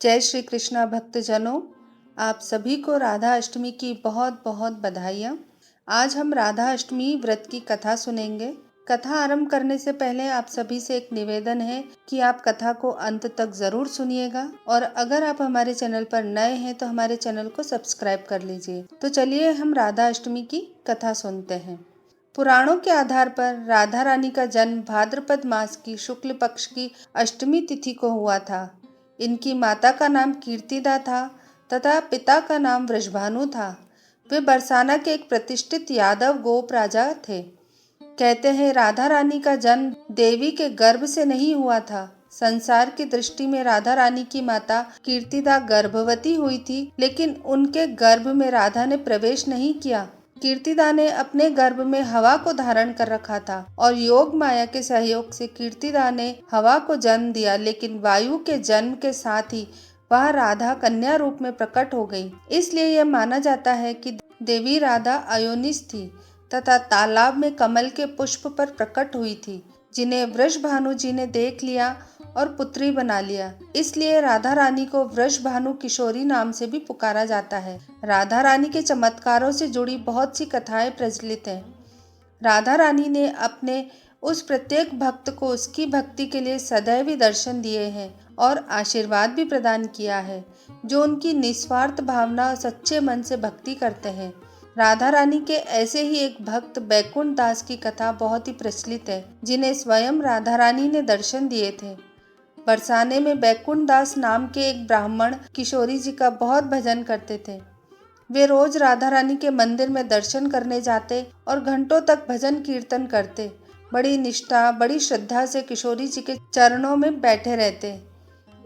जय श्री कृष्णा भक्तजनों, आप सभी को राधा अष्टमी की बहुत बहुत बधाइयाँ। आज हम राधा अष्टमी व्रत की कथा सुनेंगे। कथा आरंभ करने से पहले आप सभी से एक निवेदन है कि आप कथा को अंत तक जरूर सुनिएगा और अगर आप हमारे चैनल पर नए हैं तो हमारे चैनल को सब्सक्राइब कर लीजिए। तो चलिए हम राधा अष्टमी की कथा सुनते हैं। पुराणों के आधार पर राधा रानी का जन्म भाद्रपद मास की शुक्ल पक्ष की अष्टमी तिथि को हुआ था। इनकी माता का नाम कीर्तिदा था तथा पिता का नाम वृषभानु था। वे बरसाना के एक प्रतिष्ठित यादव गोप राजा थे। कहते हैं राधा रानी का जन्म देवी के गर्भ से नहीं हुआ था। संसार की दृष्टि में राधा रानी की माता कीर्तिदा गर्भवती हुई थी, लेकिन उनके गर्भ में राधा ने प्रवेश नहीं किया। कीर्तिदा ने अपने गर्भ में हवा को धारण कर रखा था और योग माया के सहयोग से कीर्तिदा ने हवा को जन्म दिया, लेकिन वायु के जन्म के साथ ही वह राधा कन्या रूप में प्रकट हो गई। इसलिए यह माना जाता है कि देवी राधा अयोनिस थी तथा तालाब में कमल के पुष्प पर प्रकट हुई थी, जिन्हें वृषभानु जी ने देख लिया और पुत्री बना लिया। इसलिए राधा रानी को वृषभानु किशोरी नाम से भी पुकारा जाता है। राधा रानी के चमत्कारों से जुड़ी बहुत सी कथाएं प्रचलित हैं। राधा रानी ने अपने उस प्रत्येक भक्त को उसकी भक्ति के लिए सदैव दर्शन दिए हैं और आशीर्वाद भी प्रदान किया है, जो उनकी निस्वार्थ भावना और सच्चे मन से भक्ति करते हैं। राधा रानी के ऐसे ही एक भक्त बैकुंठ दास की कथा बहुत ही प्रचलित है, जिन्हें स्वयं राधा रानी ने दर्शन दिए थे। बरसाने में बैकुंठ दास नाम के एक ब्राह्मण किशोरी जी का बहुत भजन करते थे। वे रोज राधा रानी के मंदिर में दर्शन करने जाते और घंटों तक भजन कीर्तन करते। बड़ी निष्ठा, बड़ी श्रद्धा से किशोरी जी के चरणों में बैठे रहते।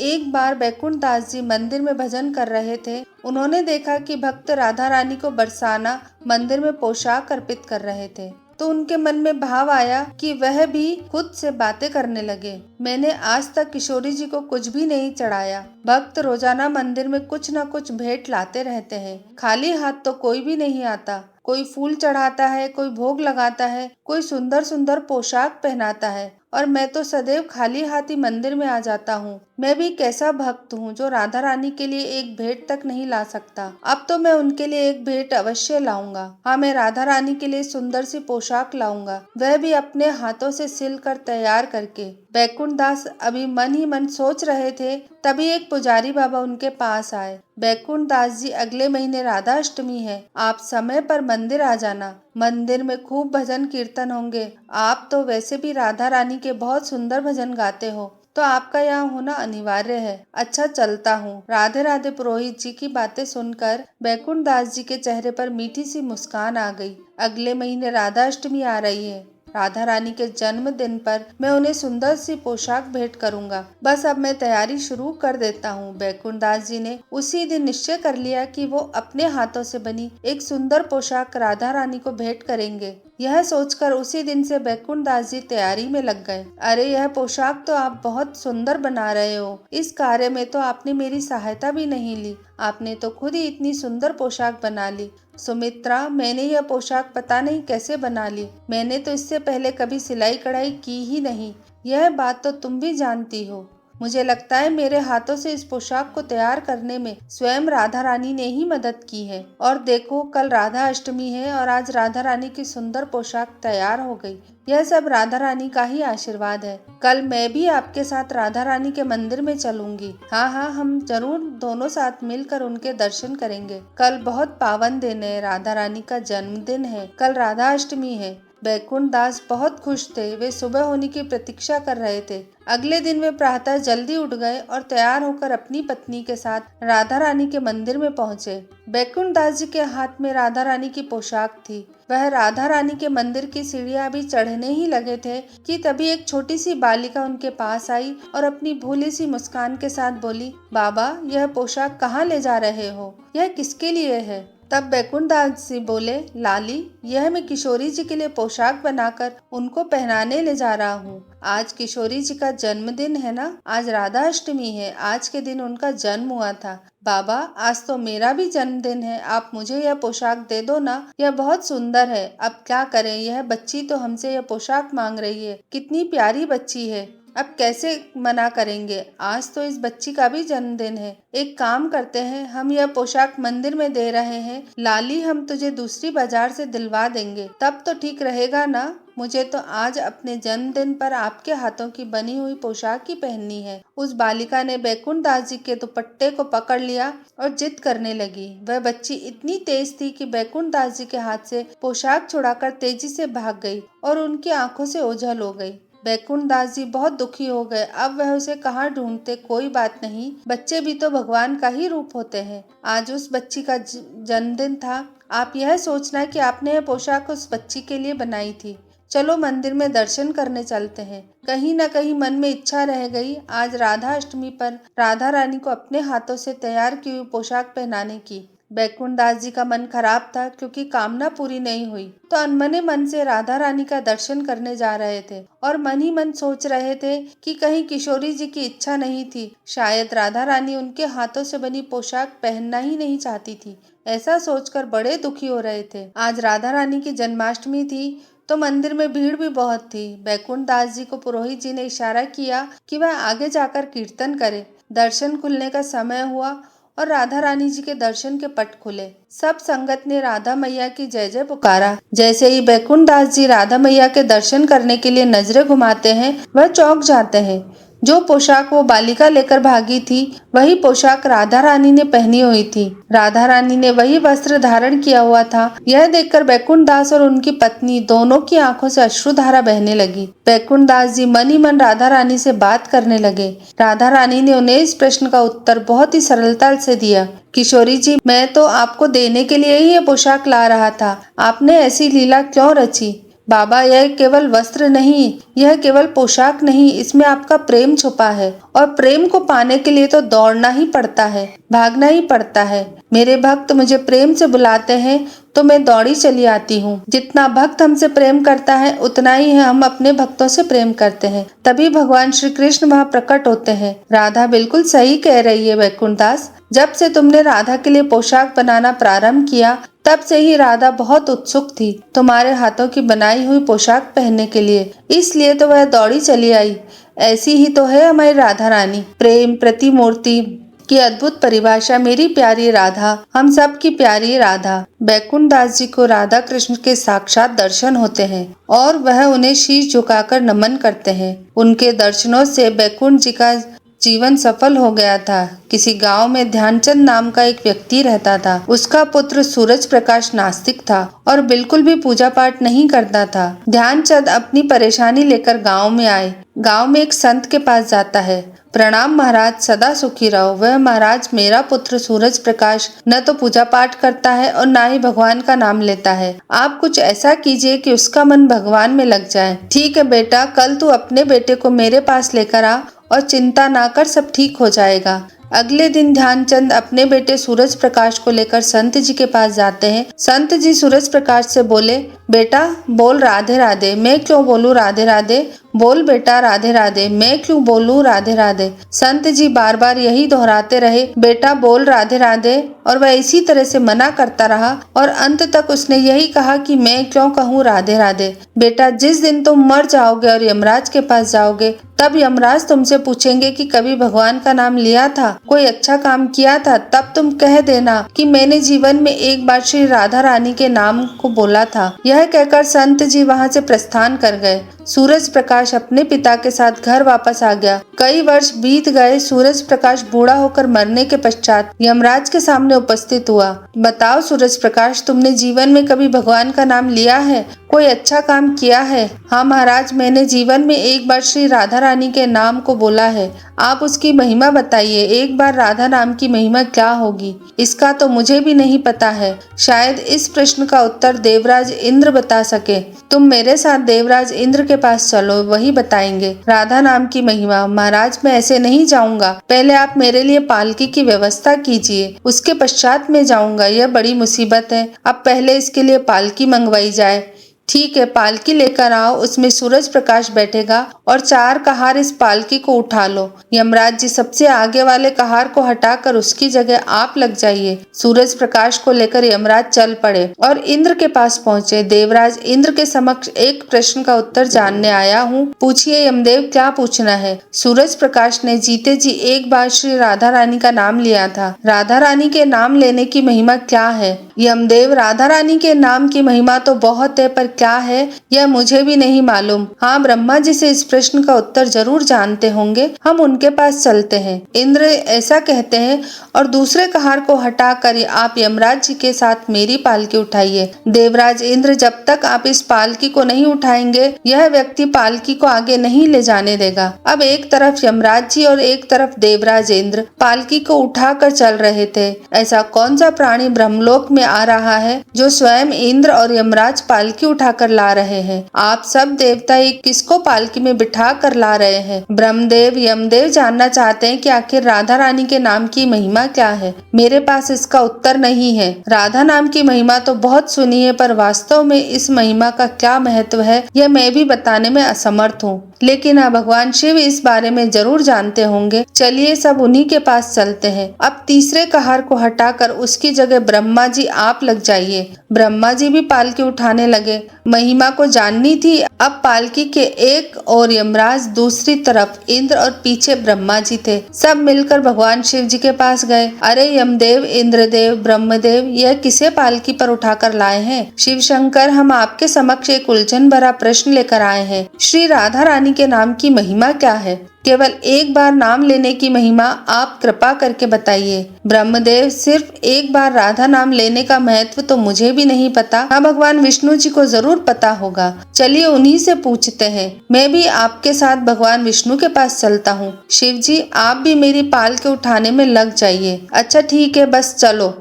एक बार बैकुंठ दास जी मंदिर में भजन कर रहे थे। उन्होंने देखा कि भक्त राधा रानी को बरसाना मंदिर में पोशाक अर्पित कर रहे थे, तो उनके मन में भाव आया कि वह भी खुद से बातें करने लगे। मैंने आज तक किशोरी जी को कुछ भी नहीं चढ़ाया। भक्त रोजाना मंदिर में कुछ न कुछ भेंट लाते रहते हैं, खाली हाथ तो कोई भी नहीं आता। कोई फूल चढ़ाता है, कोई भोग लगाता है, कोई सुंदर सुंदर पोशाक पहनाता है, और मैं तो सदैव खाली हाथ ही मंदिर में आ जाता हूँ। मैं भी कैसा भक्त हूँ जो राधा रानी के लिए एक भेंट तक नहीं ला सकता। अब तो मैं उनके लिए एक भेंट अवश्य लाऊंगा। हाँ, मैं राधा रानी के लिए सुंदर सी पोशाक लाऊंगा, वह भी अपने हाथों से सिल कर तैयार करके। बैकुंठ दास अभी मन ही मन सोच रहे थे, तभी एक पुजारी बाबा उनके पास आए। बैकुंठ दास जी, अगले महीने राधा अष्टमी है, आप समय पर मंदिर आ जाना। मंदिर में खूब भजन कीर्तन होंगे। आप तो वैसे भी राधा रानी के बहुत सुंदर भजन गाते हो, तो आपका यहाँ होना अनिवार्य है। अच्छा, चलता हूँ। राधे राधे। पुरोहित जी की बातें सुनकर बैकुंठ दास जी के चेहरे पर मीठी सी मुस्कान आ गई। अगले महीने राधा अष्टमी आ रही है। राधा रानी के जन्मदिन पर मैं उन्हें सुंदर सी पोशाक भेंट करूंगा। बस अब मैं तैयारी शुरू कर देता हूँ। बैकुंठ दास जी ने उसी दिन निश्चय कर लिया कि वो अपने हाथों से बनी एक सुंदर पोशाक राधा रानी को भेंट करेंगे। यह सोचकर उसी दिन से बैकुंठ दास जी तैयारी में लग गए। अरे, यह पोशाक तो आप बहुत सुंदर बना रहे हो। इस कार्य में तो आपने मेरी सहायता भी नहीं ली, आपने तो खुद ही इतनी सुंदर पोशाक बना ली। सुमित्रा, मैंने यह पोशाक पता नहीं कैसे बना ली। मैंने तो इससे पहले कभी सिलाई कढ़ाई की ही नहीं। यह बात तो तुम भी जानती हो। मुझे लगता है मेरे हाथों से इस पोशाक को तैयार करने में स्वयं राधा रानी ने ही मदद की है। और देखो, कल राधा अष्टमी है और आज राधा रानी की सुंदर पोशाक तैयार हो गई। यह सब राधा रानी का ही आशीर्वाद है। कल मैं भी आपके साथ राधा रानी के मंदिर में चलूंगी। हाँ हाँ, हम जरूर दोनों साथ मिलकर उनके दर्शन करेंगे। कल बहुत पावन दिन है, राधा रानी का जन्मदिन है। कल राधा अष्टमी है। बैकुंठ दास बहुत खुश थे। वे सुबह होने की प्रतीक्षा कर रहे थे। अगले दिन वे प्रातः जल्दी उठ गए और तैयार होकर अपनी पत्नी के साथ राधा रानी के मंदिर में पहुंचे। बैकुंठ दास जी के हाथ में राधा रानी की पोशाक थी। वह राधा रानी के मंदिर की सीढ़ियां भी चढ़ने ही लगे थे कि तभी एक छोटी सी बालिका उनके पास आई और अपनी भोली सी मुस्कान के साथ बोली, बाबा, यह पोशाक कहाँ ले जा रहे हो? यह किसके लिए है? तब बैकुंठ दास जी बोले, लाली, यह मैं किशोरी जी के लिए पोशाक बनाकर उनको पहनाने ले जा रहा हूँ। आज किशोरी जी का जन्मदिन है ना, आज राधा अष्टमी है। आज के दिन उनका जन्म हुआ था। बाबा, आज तो मेरा भी जन्मदिन है, आप मुझे यह पोशाक दे दो ना, यह बहुत सुंदर है। अब क्या करें, यह बच्ची तो हमसे यह पोशाक मांग रही है। कितनी प्यारी बच्ची है। अब कैसे मना करेंगे? आज तो इस बच्ची का भी जन्मदिन है। एक काम करते हैं, हम यह पोशाक मंदिर में दे रहे हैं। लाली, हम तुझे दूसरी बाजार से दिलवा देंगे, तब तो ठीक रहेगा ना? मुझे तो आज अपने जन्मदिन पर आपके हाथों की बनी हुई पोशाक ही पहननी है। उस बालिका ने बैकुंठ दास जी के दुपट्टे को पकड़ लिया और जिद करने लगी। वह बच्ची इतनी तेज थी कि बैकुंठ दास जी के हाथ से पोशाक छुड़ाकर तेजी से भाग गई और उनकी आंखों से ओझल हो गई। बैकुंठ दास जी बहुत दुखी हो गए। अब वह उसे कहाँ ढूंढते? कोई बात नहीं, बच्चे भी तो भगवान का ही रूप होते हैं। आज उस बच्ची का जन्मदिन था। आप यह सोचना कि आपने यह पोशाक उस बच्ची के लिए बनाई थी। चलो मंदिर में दर्शन करने चलते हैं। कहीं न कहीं मन में इच्छा रह गई आज राधा अष्टमी पर राधा रानी को अपने हाथों से तैयार की हुई पोशाक पहनाने की। बैकुंठ दास जी का मन खराब था क्योंकि कामना पूरी नहीं हुई, तो अनमने मन से राधा रानी का दर्शन करने जा रहे थे और मन ही मन सोच रहे थे कि कहीं किशोरी जी की इच्छा नहीं थी, शायद राधा रानी उनके हाथों से बनी पोशाक पहनना ही नहीं चाहती थी। ऐसा सोचकर बड़े दुखी हो रहे थे। आज राधा रानी की जन्माष्टमी थी, तो मंदिर में भीड़ भी बहुत थी। बैकुंठ दास जी को पुरोहित जी ने इशारा किया कि वह आगे जाकर कीर्तन करे। दर्शन खुलने का समय हुआ और राधा रानी जी के दर्शन के पट खुले। सब संगत ने राधा मैया की जय जय पुकारा। जैसे ही बैकुंठ दास जी राधा मैया के दर्शन करने के लिए नजरें घुमाते हैं, वह चौंक जाते हैं। जो पोशाक वो बालिका लेकर भागी थी, वही पोशाक राधा रानी ने पहनी हुई थी। राधा रानी ने वही वस्त्र धारण किया हुआ था। यह देखकर बैकुंठ दास और उनकी पत्नी दोनों की आंखों से अश्रुधारा बहने लगी। बैकुंठ दास जी मन ही मन राधा रानी से बात करने लगे। राधा रानी ने उन्हें इस प्रश्न का उत्तर बहुत ही सरलता से दिया। किशोरी जी, मैं तो आपको देने के लिए ही ये पोशाक ला रहा था। आपने ऐसी लीला क्यों रची? बाबा, यह केवल वस्त्र नहीं, यह केवल पोशाक नहीं, इसमें आपका प्रेम छुपा है और प्रेम को पाने के लिए तो दौड़ना ही पड़ता है, भागना ही पड़ता है। मेरे भक्त मुझे प्रेम से बुलाते हैं तो मैं दौड़ी चली आती हूँ। जितना भक्त हमसे प्रेम करता है, उतना ही हम अपने भक्तों से प्रेम करते हैं। तभी भगवान श्री कृष्ण वहाँ प्रकट होते हैं। राधा बिल्कुल सही कह रही है बैकुंठ दास। जब से तुमने राधा के लिए पोशाक बनाना प्रारंभ किया, तब से ही राधा बहुत उत्सुक थी तुम्हारे हाथों की बनाई हुई पोशाक पहनने के लिए, इसलिए तो वह दौड़ी चली आई। ऐसी ही तो है हमारी राधा रानी। प्रेम प्रतिमूर्ति की अद्भुत परिभाषा मेरी प्यारी राधा, हम सब की प्यारी राधा। बैकुंठ दास जी को राधा कृष्ण के साक्षात दर्शन होते हैं और वह उन्हें शीश झुकाकर नमन करते हैं। उनके दर्शनों से बैकुंठ जी का जीवन सफल हो गया था। किसी गांव में ध्यानचंद नाम का एक व्यक्ति रहता था। उसका पुत्र सूरज प्रकाश नास्तिक था और बिल्कुल भी पूजा पाठ नहीं करता था। ध्यानचंद अपनी परेशानी लेकर गांव में आए। गांव में एक संत के पास जाता है। प्रणाम महाराज, सदा सुखी रहो। वह महाराज, मेरा पुत्र सूरज प्रकाश न तो पूजा पाठ करता है और न ही भगवान का नाम लेता है। आप कुछ ऐसा कीजिए कि उसका मन भगवान में लग जाए। ठीक है बेटा, कल तू अपने बेटे को मेरे पास लेकर आ और चिंता ना कर, सब ठीक हो जाएगा। अगले दिन ध्यानचंद अपने बेटे सूरज प्रकाश को लेकर संत जी के पास जाते हैं। संत जी सूरज प्रकाश से बोले, बेटा बोल राधे राधे। मैं क्यों बोलूं राधे राधे? बोल बेटा राधे राधे। मैं क्यों बोलूं राधे राधे? संत जी बार बार यही दोहराते रहे, बेटा बोल राधे राधे, और वह इसी तरह से मना करता रहा और अंत तक उसने यही कहा कि मैं क्यों कहूँ राधे राधे। बेटा, जिस दिन तुम मर जाओगे और यमराज के पास जाओगे, तब यमराज तुमसे पूछेंगे कि कभी भगवान का नाम लिया था, कोई अच्छा काम किया था, तब तुम कह देना कि मैंने जीवन में एक बार श्री राधा रानी के नाम को बोला था। यह कहकर संत जी वहाँ से प्रस्थान कर गए। सूरज प्रकाश अपने पिता के साथ घर वापस आ गया। कई वर्ष बीत गए। सूरज प्रकाश बूढ़ा होकर मरने के पश्चात यमराज के सामने उपस्थित हुआ। बताओ सूरज प्रकाश, तुमने जीवन में कभी भगवान का नाम लिया है, कोई अच्छा काम किया है? हाँ महाराज, मैंने जीवन में एक बार श्री राधा रानी के नाम को बोला है। आप उसकी महिमा बताइए। एक बार राधा नाम की महिमा क्या होगी? इसका तो मुझे भी नहीं पता है। शायद इस प्रश्न का उत्तर देवराज इंद्र बता सके। तुम मेरे साथ देवराज इंद्र के पास चलो, वही बताएंगे राधा नाम की महिमा। महाराज, मैं ऐसे नहीं जाऊंगा। पहले आप मेरे लिए पालकी की व्यवस्था कीजिए, उसके पश्चात मैं जाऊंगा। यह बड़ी मुसीबत है। अब पहले इसके लिए पालकी मंगवाई जाए। ठीक है, पालकी लेकर आओ, उसमें सूरज प्रकाश बैठेगा और 4 कहार इस पालकी को उठा लो। यमराज जी सबसे आगे वाले कहार को हटाकर उसकी जगह आप लग जाइए। सूरज प्रकाश को लेकर यमराज चल पड़े और इंद्र के पास पहुंचे। देवराज इंद्र के समक्ष एक प्रश्न का उत्तर जानने आया हूँ, पूछिए यमदेव, क्या पूछना है। सूरज प्रकाश ने जीते जी एक बार श्री राधा रानी का नाम लिया था। राधा रानी के नाम लेने की महिमा क्या है। यमदेव, राधा रानी के नाम की महिमा तो बहुत है, पर क्या है यह मुझे भी नहीं मालूम। हाँ, ब्रह्मा जी से इस प्रश्न का उत्तर जरूर जानते होंगे, हम उनके पास चलते हैं। इंद्र ऐसा कहते हैं और दूसरे कहार को हटाकर आप यमराज जी के साथ मेरी पालकी उठाइए। देवराज इंद्र, जब तक आप इस पालकी को नहीं उठाएंगे यह व्यक्ति पालकी को आगे नहीं ले जाने देगा। अब एक तरफ यमराज जी और एक तरफ देवराज इंद्र पालकी को उठाकर चल रहे थे। ऐसा कौन सा प्राणी ब्रह्मलोक में आ रहा है जो स्वयं इंद्र और यमराज पालकी उठाकर ला रहे हैं। आप सब देवता ही किसको पालकी में बिठा कर ला रहे हैं। ब्रह्मदेव यमदेव जानना चाहते हैं कि आखिर राधा रानी के नाम की महिमा क्या है। मेरे पास इसका उत्तर नहीं है। राधा नाम की महिमा तो बहुत सुनी है, पर वास्तव में इस महिमा का क्या महत्व है यह मैं भी बताने में असमर्थ हूँ। लेकिन हाँ, भगवान शिव इस बारे में जरूर जानते होंगे। चलिए सब उन्हीं के पास चलते हैं। अब तीसरे कहार को हटाकर उसकी जगह ब्रह्मा जी आप लग जाइए। ब्रह्मा जी भी पालकी उठाने लगे। महिमा को जाननी थी। अब पालकी के एक और यमराज, दूसरी तरफ इंद्र और पीछे ब्रह्मा जी थे। सब मिलकर भगवान शिव जी के पास गए। अरे यमदेव, इंद्रदेव, ब्रह्मदेव, यह किसे पालकी पर उठाकर लाए हैं। शिव शंकर, हम आपके समक्ष एक उलझन भरा प्रश्न लेकर आए हैं। श्री राधा रानी के नाम की महिमा क्या है। केवल एक बार नाम लेने की महिमा आप कृपा करके बताइए। ब्रह्मदेव, सिर्फ एक बार राधा नाम लेने का महत्व तो मुझे भी नहीं पता। हाँ, भगवान विष्णु जी को जरूर पता होगा। चलिए उन्हीं से पूछते हैं। मैं भी आपके साथ भगवान विष्णु के पास चलता हूँ। शिव जी, आप भी मेरी पालकी उठाने में लग जाइए। अच्छा ठीक है, बस चलो।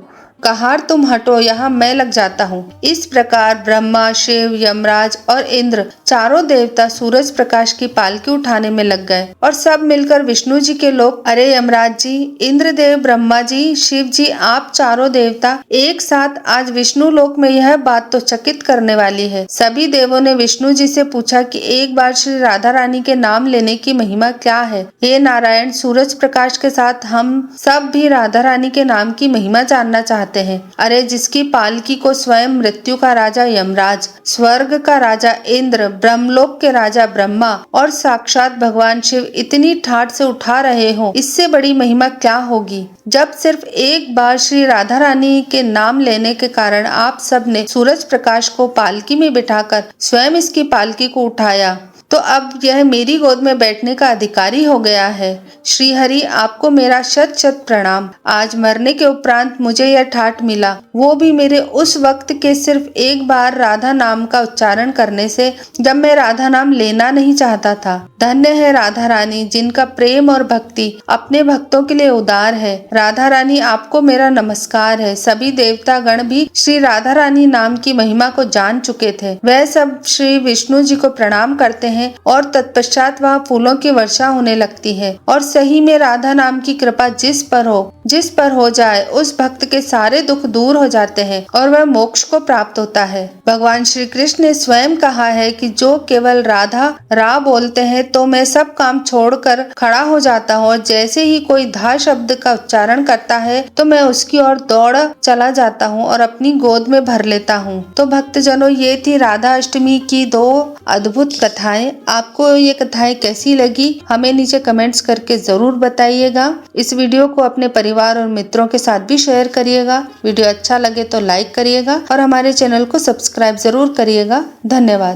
कहार तुम हटो, यहाँ मैं लग जाता हूँ। इस प्रकार ब्रह्मा, शिव, यमराज और इंद्र चारों देवता सूरज प्रकाश की पालकी उठाने में लग गए और सब मिलकर विष्णु जी के लोग, अरे यमराज जी, इंद्रदेव, ब्रह्मा जी, शिव जी, आप चारों देवता एक साथ आज विष्णु लोक में, यह बात तो चकित करने वाली है। सभी देवों ने विष्णु जी से पूछा कि एक बार श्री राधा रानी के नाम लेने की महिमा क्या है। हे नारायण, सूरज प्रकाश के साथ हम सब भी राधा रानी के नाम की महिमा जानना चाहते हैं। अरे जिसकी पालकी को स्वयं मृत्यु का राजा यमराज, स्वर्ग का राजा इंद्र, ब्रह्मलोक के राजा ब्रह्मा और साक्षात भगवान शिव इतनी ठाठ से उठा रहे हो, इससे बड़ी महिमा क्या होगी। जब सिर्फ एक बार श्री राधा रानी के नाम लेने के कारण आप सब ने सूरज प्रकाश को पालकी में बिठाकर स्वयं इसकी पालकी को उठाया, तो अब यह मेरी गोद में बैठने का अधिकारी हो गया है। श्री हरि, आपको मेरा शत शत प्रणाम। आज मरने के उपरांत मुझे यह ठाठ मिला, वो भी मेरे उस वक्त के सिर्फ एक बार राधा नाम का उच्चारण करने से, जब मैं राधा नाम लेना नहीं चाहता था। धन्य है राधा रानी, जिनका प्रेम और भक्ति अपने भक्तों के लिए उदार है। राधा रानी, आपको मेरा नमस्कार है। सभी देवता गण भी श्री राधा रानी नाम की महिमा को जान चुके थे। वह सब श्री विष्णु जी को प्रणाम करते हैं और तत्पश्चात वहाँ फूलों की वर्षा होने लगती है और सही में राधा नाम की कृपा जिस पर हो जाए, उस भक्त के सारे दुख दूर हो जाते हैं और वह मोक्ष को प्राप्त होता है। भगवान श्री कृष्ण ने स्वयं कहा है कि जो केवल राधा रा बोलते हैं तो मैं सब काम छोड़कर खड़ा हो जाता हूँ और जैसे ही कोई धा शब्द का उच्चारण करता है तो मैं उसकी ओर दौड़ चला जाता हूँ और अपनी गोद में भर लेता हूँ। तो भक्तजनों, ये थी राधा अष्टमी की 2 अद्भुत कथाएं। आपको ये कथाएं कैसी लगी हमें नीचे कमेंट्स करके जरूर बताइएगा। इस वीडियो को अपने परिवार और मित्रों के साथ भी शेयर करिएगा। वीडियो अच्छा लगे तो लाइक करिएगा और हमारे चैनल को सब्सक्राइब जरूर करिएगा। धन्यवाद।